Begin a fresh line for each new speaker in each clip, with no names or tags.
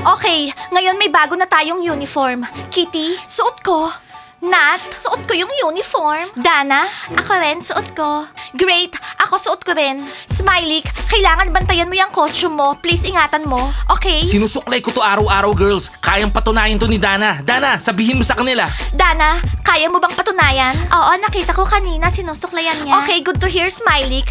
Okay, ngayon may bago na tayong uniform. Kitty, suot ko. Nat, suot ko yung uniform. Dana, ako rin, suot ko. Great, ako suot ko rin. Smiley, kailangan bantayan mo yung costume mo. Please ingatan mo, okay?
Sinusuklay ko to araw-araw, girls. Kayang patunayan to ni Dana. Dana, sabihin mo sa kanila.
Dana, kaya mo bang patunayan? Oo, nakita ko kanina sinusuklayan niya. Okay, good to hear, Smiley.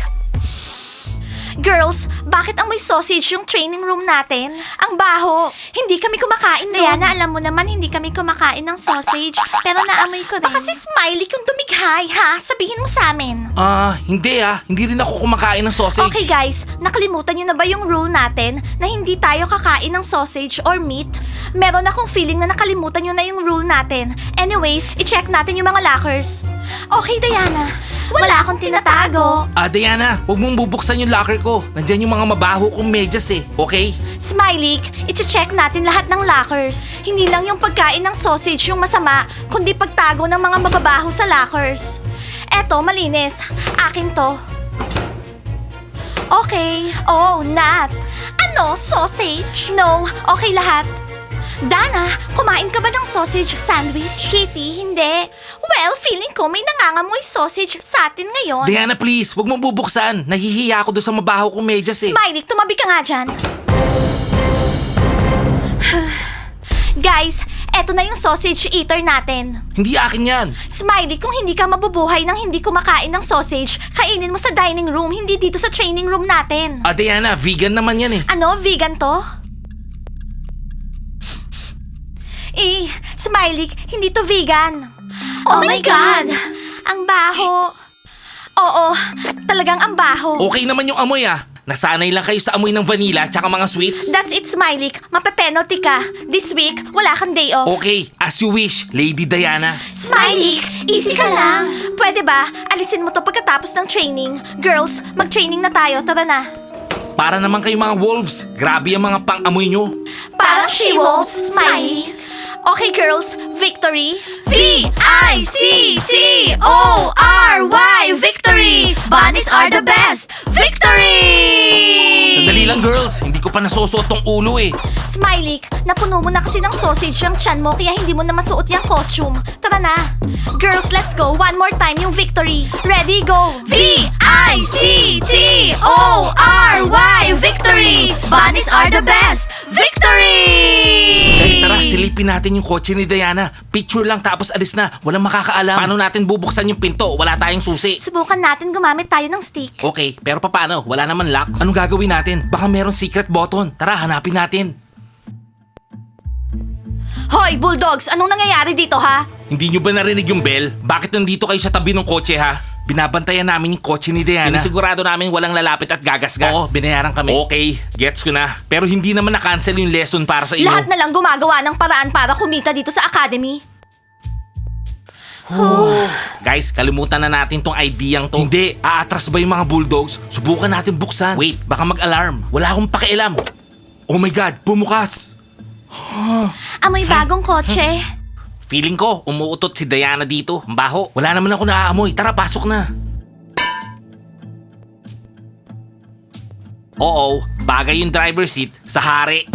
Girls, bakit amoy sausage yung training room natin? Ang baho. Hindi kami kumakain doon. Diana, alam mo naman hindi kami kumakain ng sausage. Pero naamoy ko rin. Baka si Smiley yung dumighay, ha? Sabihin mo sa amin.
Hindi Hindi rin ako kumakain ng sausage.
Okay guys, nakalimutan nyo na ba yung rule natin na hindi tayo kakain ng sausage or meat? Meron akong feeling na nakalimutan nyo na yung rule natin. Anyways, i-check natin yung mga lockers. Okay, Diana. Wala akong tinatago.
Diana, huwag mong bubuksan yung locker ko. Nandyan yung mga mabaho kong medyas eh. Okay?
Smiley, i-check natin lahat ng lockers. Hindi lang yung pagkain ng sausage yung masama, kundi pagtago ng mga mababaho sa lockers. Eto, malinis. Akin to. Okay. Oh, Nat. Ano? Sausage? No. Okay lahat. Dana, kumain ka ba ng sausage sandwich? Kitty, hindi. Well, feeling ko may nangangamoy sausage sa atin ngayon.
Diana, please, huwag mong bubuksan. Nahihiya ako doon sa mabaho kong medyas eh.
Smiley, tumabi ka nga dyan. Guys, eto na yung sausage eater natin.
Hindi akin yan.
Smiley, kung hindi ka mabubuhay nang hindi kumakain ng sausage, kainin mo sa dining room, hindi dito sa training room natin.
Diana, vegan naman yan eh.
Ano, vegan to? Smiley, hindi to vegan. Oh my God! Ang baho. Oo, talagang ang baho.
Okay naman yung amoy ah. Nasanay lang kayo sa amoy ng vanilla tsaka mga sweets.
That's it, Smiley. Mape-penalty ka. This week, wala kang day off.
Okay, as you wish, Lady Diana.
Smiley, easy ka lang. Pwede ba? Alisin mo to pagkatapos ng training. Girls, mag-training na tayo. Tara na.
Para naman kayo mga wolves. Grabe ang mga pang-amoy nyo.
Parang she-wolves, Smiley. Okay, girls, victory. V-I-C-T-O-R-Y, victory! Bunnies are the best! Victory!
Sandali lang, girls. Hindi ko pa nasusuot tong ulo eh.
Smiley, napuno mo na kasi ng sausage yung tiyan mo kaya hindi mo na masuot yung costume. Tara na. Girls, let's go. One more time yung victory. Ready, go. V-I-C-T-O-R-Y, victory! Bunnies are the best! Victory!
Guys, tara, silipin natin yung kotse ni Diana. Picture lang tapos alis na. Walang makakaalam. Paano natin bubuksan yung pinto? Wala tayong susi.
Subukan natin gumamit tayo ng stick.
Okay, pero paano? Wala naman locks. Anong gagawin natin? Baka meron secret button. Tara, hanapin natin.
Hoy, Bulldogs! Anong nangyayari dito, ha?
Hindi nyo ba narinig yung bell? Bakit nandito kayo sa tabi ng kotse ha? Binabantayan namin yung kotse ni Diana. Sinisigurado namin walang lalapit at gagasgas. Oo, binayaran kami. Okay, gets ko na. Pero hindi naman na-cancel yung lesson para sa inyo.
Lahat na lang gumagawa ng paraan para kumita dito sa academy.
Guys, kalimutan na natin tong ideyang to. Hindi, aatras ba yung mga bulldogs? Subukan natin buksan. Wait, baka mag-alarm. Wala akong pakialam. Oh my God, bumukas.
Amoy bagong kotse.
Feeling ko, umuutot si Diana dito. Ang baho. Wala naman ako naaamoy. Tara, pasok na. Oo, bagay yung driver seat sa hari.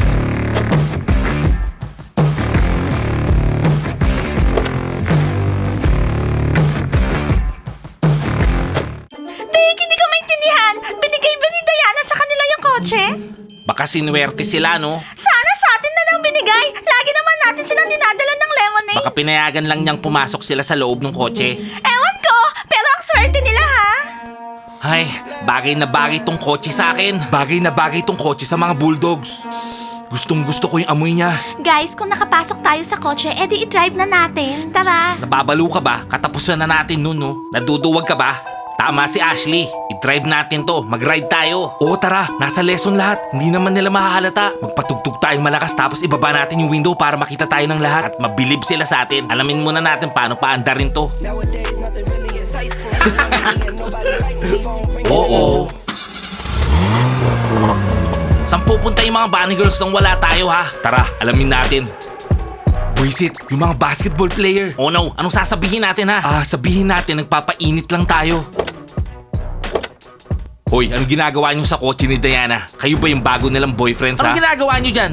Big, hindi ko maintindihan. Binigay ba ni Diana sa kanila yung kotse?
Baka sinuwerte sila, no?
Sana sa atin na lang binigay. Lagi naman natin silang dinadala ng lemonade.
Baka pinayagan lang niyang pumasok sila sa loob ng kotse.
Ewan ko, pero ang swerte nila, ha?
Ay, bagay na bagay tong kotse sa akin. Bagay na bagay tong kotse sa mga bulldogs. Gustong gusto ko yung amoy niya.
Guys, kung nakapasok tayo sa kotse, edi i-drive na natin. Tara.
Nababalo ka ba? Katapusan na natin nun, no? Naduduwag ka ba? Tama si Ashley. I-drive natin to. Mag-ride tayo. Oo, tara. Nasa lesson lahat. Hindi naman nila mahahalata. Magpatugtog tayong malakas tapos ibaba natin yung window para makita tayo ng lahat. At mabilib sila sa atin. Alamin muna natin paano paandarin to. Oo. Saan pupunta yung mga bunny girls nang wala tayo ha? Tara, alamin natin. Buisit, yung mga basketball player. Oh no, anong sasabihin natin ha? Sabihin natin nagpapainit lang tayo. Hoy, anong ginagawa niyo sa kotse ni Diana? Kayo ba yung bago nilang boyfriends, ha? Anong ginagawa niyo dyan?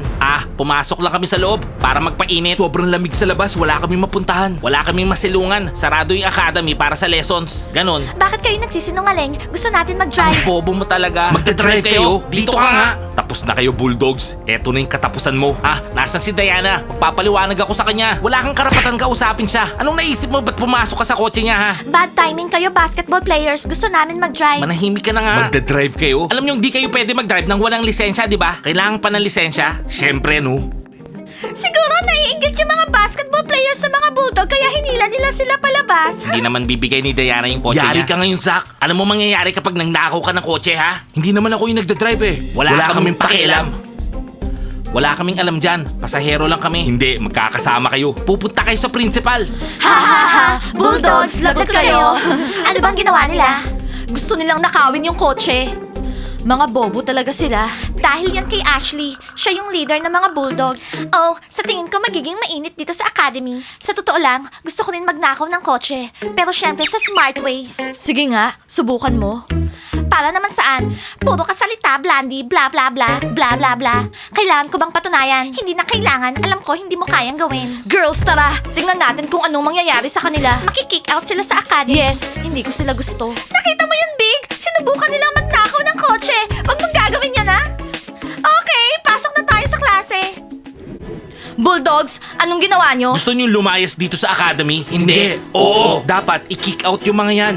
Pumasok lang kami sa loob para magpainit. Sobrang lamig sa labas, wala kaming mapuntahan. Wala kaming masilungan. Sarado yung academy para sa lessons. Ganon.
Bakit kayo nagsisinungaling? Gusto natin mag-drive.
Bobo mo talaga. Magdadrive kayo? Dito ka nga. Tapos na kayo, Bulldogs. Eto na yung katapusan mo. Nasaan si Diana? Magpapaliwanag ako sa kanya. Wala kang karapatan kausapin siya. Anong naisip mo? Ba't pumasok ka sa kotse niya, ha?
Bad timing kayo, basketball players. Gusto namin mag-drive.
Manahimik ka na nga. Magdadrive kayo? Alam niyo, hindi kayo pwede mag-drive nang walang lisensya, di ba? Kailangan pa ng lisensya? Siyempre, no?
Siguro naiinggit yung mga basketball players sa mga bulldog kaya hinila nila sila palabas.
Hindi naman bibigay ni Diana yung kotse niya. Yari ka ngayon, Zach. Alam mo mangyayari kapag nangnakaw ka ng kotse, ha? Hindi naman ako yung nagdadrive, eh. Wala kaming pakialam. Wala kaming alam dyan. Pasahero lang kami. Hindi, magkakasama kayo. Pupunta kayo sa principal.
Ha ha ha! Bulldogs, lagot kayo! Ano bang ginawa nila? Gusto nilang nakawin yung kotse. Mga bobo talaga sila. Dahil yan kay Ashley. Siya yung leader ng mga bulldogs. Oh, sa tingin ko magiging mainit dito sa academy. Sa totoo lang, gusto ko rin magnakaw ng kotse. Pero syempre sa smart ways. Sige nga, subukan mo. Para naman saan? Puro kasalita, Blandy, bla bla bla, bla bla bla. Kailangan ko bang patunayan? Hindi na kailangan. Alam ko, hindi mo kayang gawin. Girls, tara! Tingnan natin kung anong mangyayari sa kanila. Makikick out sila sa academy. Yes, hindi ko sila gusto. Nakita mo yun, Big? Sinubukan nilang magnakaw ng kotse. Huwag mong gagawin yan, ha? Okay, pasok na tayo sa klase. Bulldogs, anong ginawa nyo?
Gusto niyo lumayas dito sa academy? Hindi. Oo. Dapat i-kick out yung mga yan.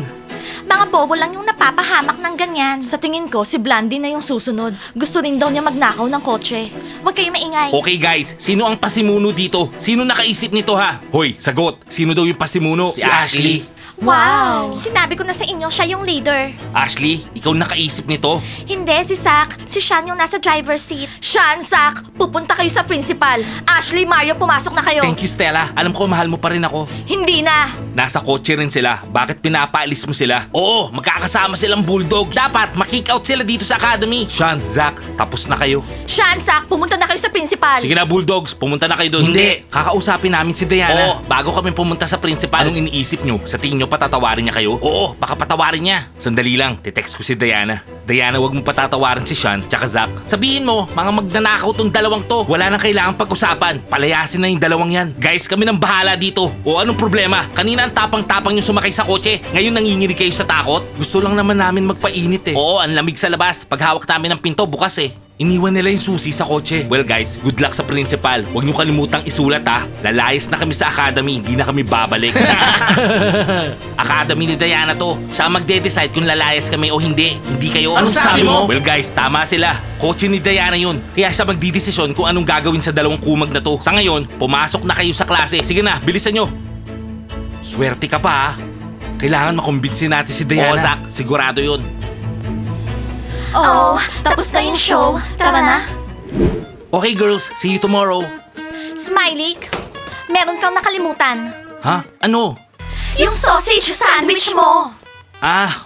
Mga bobo lang yung napapahamak ng ganyan. Sa tingin ko, si Blandy na yung susunod. Gusto rin daw niya magnakaw ng kotse. Huwag kayo maingay.
Okay guys, sino ang pasimuno dito? Sino nakaisip nito, ha? Hoy, sagot. Sino daw yung pasimuno? Si Ashley.
Wow! Sinabi ko na sa inyo, siya yung leader.
Ashley, ikaw nakaisip nito?
Hindi, si Zach. Si Sean yung nasa driver's seat. Sean, Zach, pupunta kayo sa principal. Ashley, Mario, pumasok na kayo.
Thank you, Stella. Alam ko mahal mo pa rin ako.
Hindi na.
Nasa kotse rin sila. Bakit pinapaalis mo sila? Oo, magkakasama silang bulldogs. Dapat makick out sila dito sa academy. Sean, Zach, tapos na kayo.
Sean, Zach, pumunta na kayo sa principal.
Sige na, bulldogs. Pumunta na kayo doon. Hindi. Kakausapin namin si Diana. Oo, bago kami pumunta sa principal. Anong iniisip nyo? Sa tingin nyo patatawarin niya kayo? Oo, baka patawarin niya. Sandali lang, titext ko si Diana. Diana, wag mo patatawarin si Sean tsaka Zach. Sabihin mo, mga magnanakaw tong dalawang to. Wala nang kailangang pag-usapan. Palayasin na yung dalawang yan. Guys, kami nang bahala dito. O anong problema? Kanina ang tapang-tapang yung sumakay sa kotse. Ngayon nanginginig kayo sa takot? Gusto lang naman namin magpainit, eh. Oo, ang lamig sa labas. Paghawak namin ng pinto, bukas, eh. Iniwan nila yung susi sa kotse. Well guys, good luck sa principal. Huwag niyo kalimutang isulat, ha. Lalayas na kami sa academy, hindi na kami babalik. Academy ni Diana to. Siya ang magde-decide kung lalayas kami o hindi. Hindi kayo. Ano sabi mo? Well guys, tama sila. Kotse ni Diana yun. Kaya siya magdidesisyon kung anong gagawin sa dalawang kumag na to. Sa ngayon, pumasok na kayo sa klase. Sige na, bilisan nyo. Swerte ka pa, ha. Kailangan makumbinsin natin si Diana. Oo, Zach, sigurado yun.
Oh, tapos na yung show. Tara na.
Okay girls, see you tomorrow.
Smiley, meron kang nakalimutan.
Ha? Ano?
Yung sausage sandwich mo.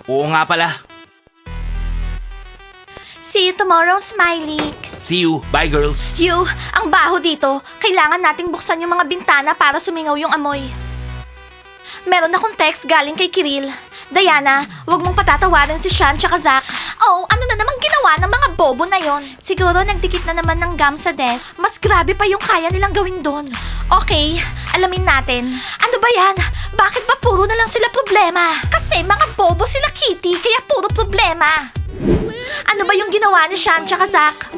Oo nga pala.
See you tomorrow, Smiley.
See you. Bye girls.
Hugh, ang baho dito. Kailangan nating buksan yung mga bintana para sumingaw yung amoy. Meron akong text galing kay Kiril. Diana, wag mong patatawarin si Sean tsaka Zach. Oh, ano na namang ginawa ng mga bobo na yon? Siguro nagdikit na naman ng gum sa desk. Mas grabe pa yung kaya nilang gawin doon. Okay, alamin natin. Ano ba yan? Bakit ba puro na lang sila problema? Kasi mga bobo sila, Kitty, kaya puro problema. Ano ba yung ginawa ni Sean tsaka Zach?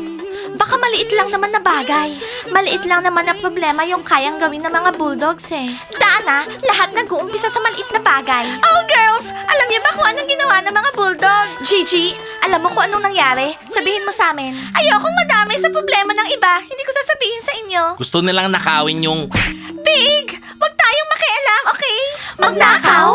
Baka maliit lang naman na bagay. Maliit lang naman na problema yung kayang gawin ng mga bulldogs eh. Dana, lahat nag-uumpisa sa maliit na bagay. Oh girls, alam niyo ba kung anong ginawa ng mga bulldogs? Gigi, alam mo kung anong nangyari? Sabihin mo sa amin. Ayokong madami sa problema ng iba. Hindi ko sasabihin sa inyo.
Gusto nilang nakawin yung...
Big, wag tayong makialam, okay? Magnakaw?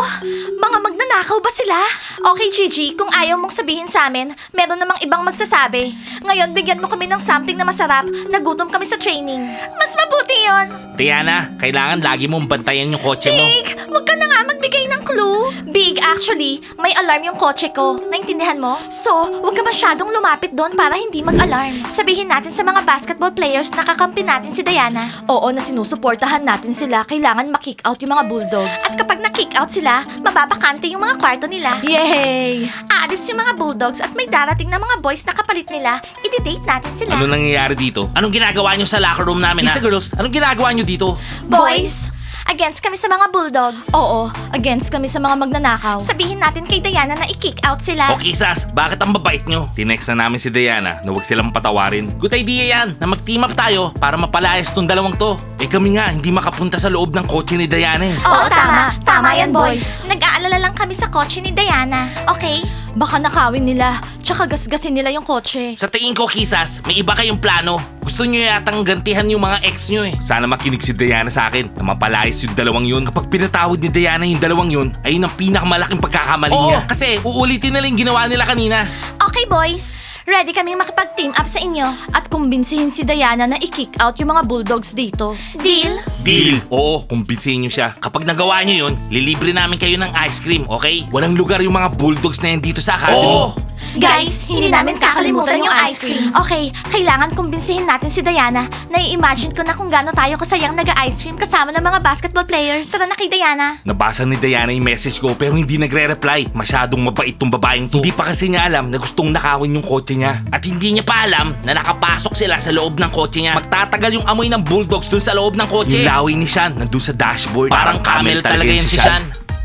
Mga magnanakaw ba sila? Okay, Gigi, kung ayaw mong sabihin sa amin, meron namang ibang magsasabi. Ngayon, bigyan mo kami ng something na masarap. Nagutom kami sa training. Mas mabuti yon.
Diana, kailangan lagi mong bantayan yung kotse mo.
Big, wag ka na nga magbigay ng clue. Big, actually, Actually, may alarm yung kotse ko. Naintindihan mo? So, huwag ka masyadong lumapit doon para hindi mag-alarm. Sabihin natin sa mga basketball players na kakampi natin si Diana. Oo, na sinusuportahan natin sila. Kailangan ma-kick out yung mga Bulldogs. At kapag na-kick out sila, mababakante yung mga kwarto nila. Yay! Aalis yung mga Bulldogs at may darating na mga boys na kapalit nila. I-date natin sila.
Ano nangyayari dito? Anong ginagawa nyo sa locker room namin,
Kisa
ha? Girls, anong ginagawa nyo dito?
Boys, against kami sa mga Bulldogs.
Oo, against kami sa mga magnanakaw.
Sabihin natin kay Diana na i-kick out sila.
O Kisas, bakit ang babait nyo? Tinext na namin si Diana na huwag silang patawarin. Good idea yan, na mag-team up tayo para mapalayas tong dalawang to. Eh kami nga, hindi makapunta sa loob ng kotse ni Diana eh.
Oo, tama. Tama yan, boys. Nag-aalala lang kami sa kotse ni Diana. Okay?
Baka nakawin nila, tsaka gasgasin nila yung kotse.
Sa tingin ko, Kisas, may iba kayong plano. Gusto nyo yatang gantihan yung mga ex nyo eh. Sana makinig si Diana sa akin na mapalayas yung dalawang yun. Kapag pinatawad ni Diana yung dalawang yun, ay yun ang pinakamalaking pagkakamali niya. Kasi uulitin na lang yung ginawa nila kanina.
Okay, boys. Ready kaming makipag-team up sa inyo.
At kumbinsihin si Diana na i-kick out yung mga Bulldogs dito.
Deal?
Deal! Oo, kumbinsihin nyo siya. Kapag nagawa nyo yun, lilibre namin kayo ng ice cream, okay? Walang lugar yung mga bulldogs na yan dito sa academy.
Oo.
Guys, hindi namin kakalimutan yung ice cream. Okay, kailangan kumbinsihin natin si Diana. Nai-imagine ko na kung gaano tayo kasayang nag-ice cream kasama ng mga basketball players. Tara na kay Diana.
Nabasa ni Diana yung message ko pero hindi nagre-reply. Masyadong mabait tong babaeng to. Hindi pa kasi niya alam na gustong nakawin yung kotse niya. At hindi niya pa alam na nakapasok sila sa loob ng kotse niya. Magtatagal yung amoy ng bulldogs dun sa loob ng kotse. Yung laway ni Sean nandun sa dashboard. Parang camel talaga yan si Sean.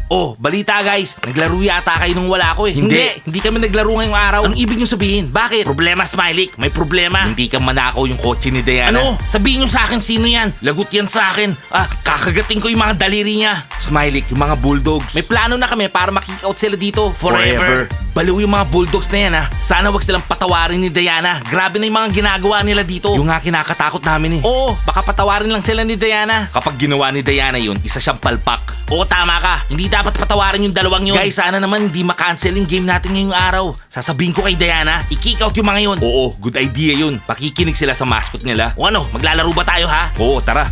Oh, balita guys, naglaro yata kayo nung wala ko eh. Hindi kami naglaro ngayong araw. Anong ibig nyo sabihin? Bakit? Problema, Smiley. May problema. Hindi ka manakaw yung kotse ni Diana. Ano? Sabihin nyo sa akin sino yan. Lagot yan sa akin. Kakagating ko yung mga daliri niya. Smiley, yung mga bulldogs. May plano na kami para makick out sila dito. Forever. Baliw yung mga bulldogs na yan ha. Sana wag silang patawarin ni Diana. Grabe na yung mga ginagawa nila dito. Yung nga kinakatakot namin eh. Oo, baka patawarin lang sila ni Diana. Kapag ginawa ni Diana yun, isa siyang palpak. Oo, tama ka. Hindi dapat patawarin yung dalawang yun. Guys, sana naman hindi makancel yung game natin ngayong araw. Sasabihin ko kay Diana, i-kick out yung mga yun. Oo, good idea yun. Pakikinig sila sa mascot nila. O ano, maglalaro ba tayo ha? Oo, tara.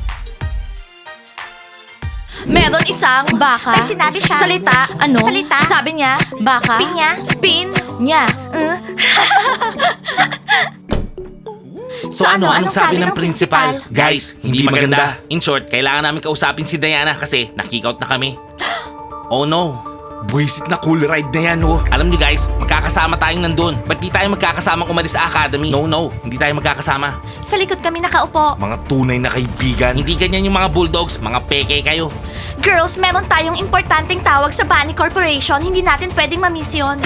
Meron isang baka.
May sinabi siya.
Salita. Ano?
Salita.
Sabi niya, baka.
Pinya.
Pin. Niya.
So ano, anong sabi ng principal? Guys, hindi maganda. In short, kailangan namin kausapin si Diana kasi nakick out na kami. Oh no. Buwisit na cool ride na yan, oh. Alam niyo guys, magkakasama tayong nandun. Ba't di tayo magkakasamang umalis sa academy? No, hindi tayo magkakasama.
Sa likod kami nakaupo.
Mga tunay na kaibigan. Hindi ganyan yung mga bulldogs, mga peke kayo.
Girls, meron tayong importanteng tawag sa Bunny Corporation. Hindi natin pwedeng mamiss yun.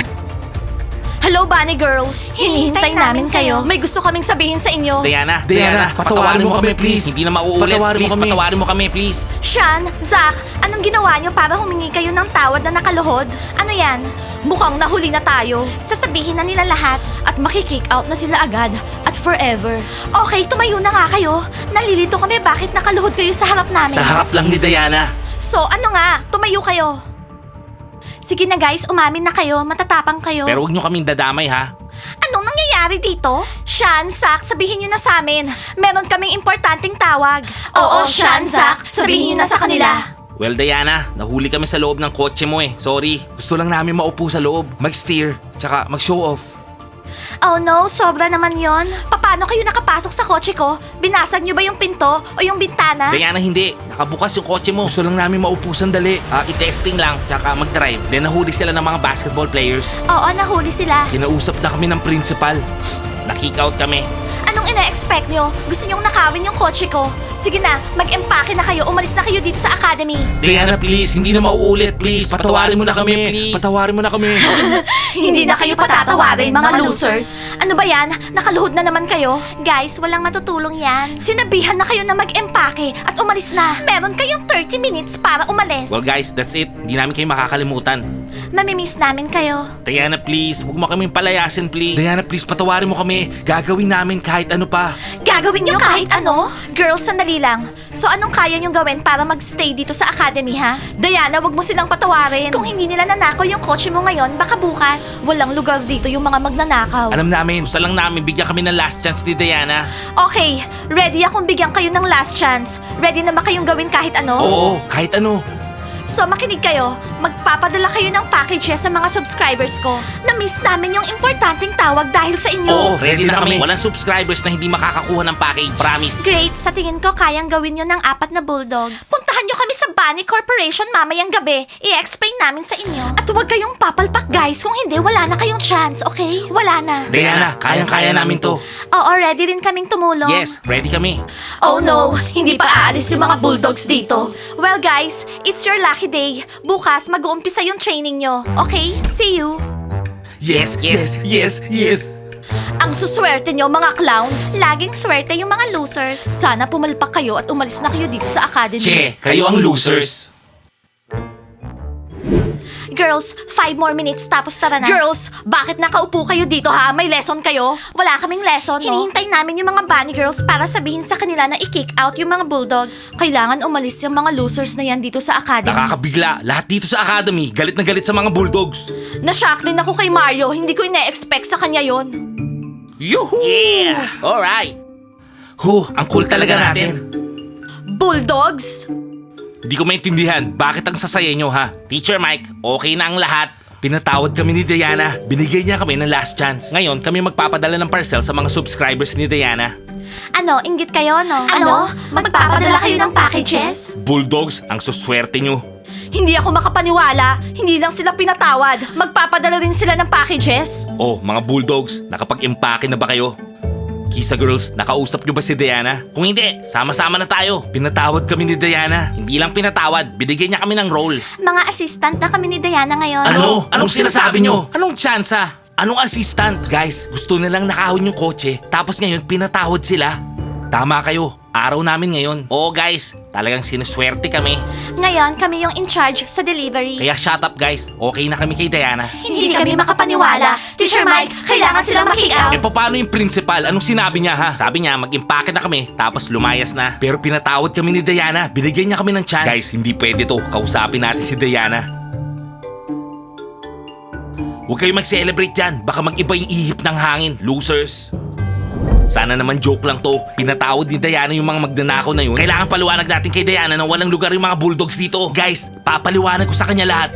Hello, Bunny Girls. Hinihintay namin kayo.
May gusto kaming sabihin sa inyo.
Diana,
patawarin mo kami, please.
Hindi na mauulit. Patawarin mo kami, please.
Sean, Zach, anong ginawa niyo para humingi kayo ng tawad na nakaluhod? Ano yan?
Mukhang nahuli na tayo.
Sasabihin na nila lahat.
At makikick out na sila agad. At forever.
Okay, tumayo na nga kayo. Nalilito kami bakit nakaluhod kayo sa harap namin.
Sa harap lang ni Diana.
So, ano nga? Tumayo kayo. Sige na guys, umamin na kayo. Matatapang kayo.
Pero huwag nyo kaming dadamay ha.
Anong nangyayari dito? Sean, Zach, sabihin nyo na sa amin. Meron kaming importanteng tawag.
Oo, Sean, Zach, sabihin nyo na sa kanila.
Well, Diana, nahuli kami sa loob ng kotse mo eh. Sorry. Gusto lang namin maupo sa loob, mag-steer, tsaka mag-show off.
Oh no, sobra naman yon. Paano kayo nakapasok sa kotse ko? Binasag nyo ba yung pinto o yung bintana?
Diana, hindi. Nakabukas yung kotse mo. Gusto lang namin maupo sandali. I-testing lang, tsaka mag-drive. Then nahuli sila ng mga basketball players.
Oo, nahuli sila.
Kinausap na kami ng principal. Nakick out kami.
Anong ina-expect nyo? Gusto nyong nakawin yung kotse ko? Sige na, mag-empake na kayo. Umalis na kayo dito sa academy.
Diana, please, hindi na mauulit. Please, patawarin mo na kami. Please. Patawarin mo na kami.
Hindi na kayo patatawarin, mga losers. Ano ba yan? Nakaluhod na naman kayo? Guys, walang matutulong yan. Sinabihan na kayo na mag-empake at umalis na. Meron kayong 30 minutes para umalis.
Well guys, that's it. Hindi namin kayo makakalimutan.
Mamimiss namin kayo.
Diana, please, huwag mo kaming palayasin, please. Diana, please, patawarin mo kami. Gagawin namin kahit ano pa.
Gagawin nyo kahit ano? Girls, sandali lang. So anong kaya nyong gawin para magstay dito sa academy, ha?
Diana, wag mo silang patawarin.
Kung hindi nila nanakaw yung kotse mo ngayon, baka bukas.
Walang lugar dito yung mga magnanakaw.
Alam namin, gusto lang namin bigyan kami ng last chance ni Diana.
Okay, ready akong bigyan kayo ng last chance. Ready na ba kayong gawin kahit ano?
Oo, kahit ano.
So makinig kayo, magpapadala kayo ng packages sa mga subscribers ko. Na-miss namin yung importanteng tawag dahil sa inyo.
Oo, ready na kami. Walang subscribers na hindi makakakuha ng package. Promise.
Great, sa tingin ko kayang gawin yun ng 4 na bulldogs. Puntahan nyo kami sa Bunny Corporation mamayang gabi. I-explain namin sa inyo. At huwag kayong papalpak guys, kung hindi wala na kayong chance, okay? Wala na.
Diana, kayang-kaya namin to.
Oo, ready din kaming tumulong.
Yes, ready kami.
Oh no, hindi pa aalis yung mga bulldogs dito. Well guys, it's your lucky day. Bukas mag-uumpisa yung training nyo. Okay? See you.
Yes.
Ang suswerte nyo mga clowns. Laging swerte yung mga losers. Sana pumalpak kayo at umalis na kayo dito sa academy.
Che, kayo ang losers.
Girls, 5 more minutes tapos tara na. Girls, bakit nakaupo kayo dito ha? May lesson kayo? Wala kaming lesson, no? Hinihintay namin yung mga bunny girls para sabihin sa kanila na i-kick out yung mga bulldogs. Kailangan umalis yung mga losers na yan dito sa academy.
Nakakabigla. Lahat dito sa academy, galit na galit sa mga bulldogs.
Na-shock din ako kay Mario. Hindi ko ina-expect sa kanya yon.
Yuhu! Yeah! Alright. Ang cool talaga natin.
Bulldogs?
Di ko maintindihan, bakit ang sasaya nyo ha? Teacher Mike, okay na ang lahat. Pinatawad kami ni Diana. Binigay niya kami ng last chance. Ngayon, kami magpapadala ng parcel sa mga subscribers ni Diana.
Ano, inggit kayo, no? Ano? Magpapadala kayo ng packages?
Bulldogs, ang suswerte nyo.
Hindi ako makapaniwala. Hindi lang sila pinatawad. Magpapadala rin sila ng packages?
Oh, mga bulldogs, nakapag-impake na ba kayo? Kisa girls, nakausap nyo ba si Diana? Kung hindi, sama-sama na tayo. Pinatawad kami ni Diana. Hindi lang pinatawad, binigyan niya kami ng role.
Mga assistant na kami ni Diana ngayon.
Ano? Anong sinasabi nyo? Anong tsansa? Anong assistant? Guys, gusto nilang nakahon yung kotse, tapos ngayon pinatawad sila. Tama kayo, araw namin ngayon. Oo guys, talagang sinuswerte kami.
Ngayon, kami yung in charge sa delivery.
Kaya shut up guys, okay na kami kay Diana.
Hindi kami makapaniwala. Teacher Mike, kailangan silang ma-kick out.
Paano yung principal? Anong sinabi niya ha? Sabi niya mag-impake na kami, tapos lumayas na. Pero pinatawad kami ni Diana, binigyan niya kami ng chance. Guys, hindi pwede to, kausapin natin si Diana. Huwag kayo mag-celebrate dyan, baka mag-iba yung ihip ng hangin, losers. Sana naman joke lang to. Pinatawad ni Diana yung mga magnanakaw na yun. Kailangan paliwanag natin kay Diana na walang lugar yung mga bulldogs dito. Guys, papaliwanag ko sa kanya lahat.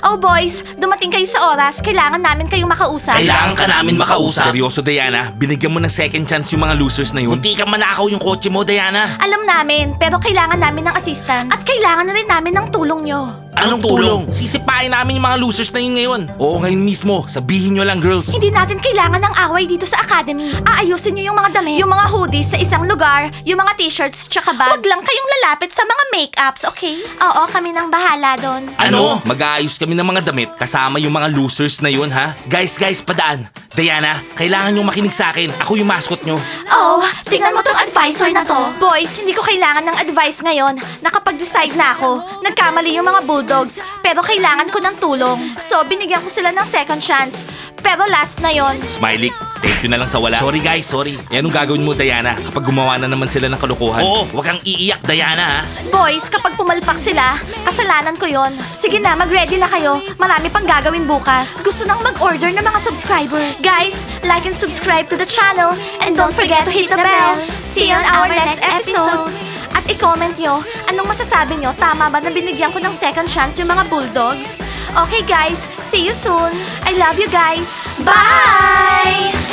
Oh boys, dumating kayo sa oras. Kailangan namin kayong makausap.
Kailangan ka namin makausap. Seryoso, Diana? Binigyan mo ng second chance yung mga losers na yun? Munti ka manakaw yung kotse mo, Diana.
Alam namin, pero kailangan namin ng assistance. At kailangan na rin namin ng tulong nyo.
Anong tulong? Sisipain namin yung mga losers na yun ngayon. Oo, ngayon mismo. Sabihin nyo lang, girls.
Hindi natin kailangan ng away dito sa academy. Aayusin nyo yung mga damit, yung mga hoodies sa isang lugar, yung mga t-shirts tsaka bags. Huwag lang kayong lalapit sa mga make-ups, okay? Oo, kami nang bahala doon.
Ano? Mag-aayos kami ng mga damit kasama yung mga losers na yun, ha? Guys, padaan. Diana, kailangan nyo makinig sa akin. Ako yung mascot nyo.
Oh, tingnan mo tong advisor na to. Boys, hindi ko kailangan ng advice ngayon. Nakapag-decide na ako. Nagkamali yung mga bulldogs, pero kailangan ko ng tulong. So, binigyan ko sila ng second chance. Pero last na yon.
Smiley, thank you na lang sa wala. Sorry guys, sorry. Eh, anong gagawin mo, Diana? Kapag gumawa na naman sila ng kalokohan. Oo, wag kang iiyak, Diana, ha?
Boys, kapag pumalpak sila, kasalanan ko yon. Sige na, mag-ready na kayo. Marami pang gagawin bukas. Gusto nang mag-order ng mga subscribers. Guys, like and subscribe to the channel. And don't forget to hit the bell. See you on our next episodes. At i-comment nyo, anong masasabi nyo? Tama ba na binigyan ko ng second chance yung mga bulldogs? Okay guys, see you soon. I love you guys. Bye!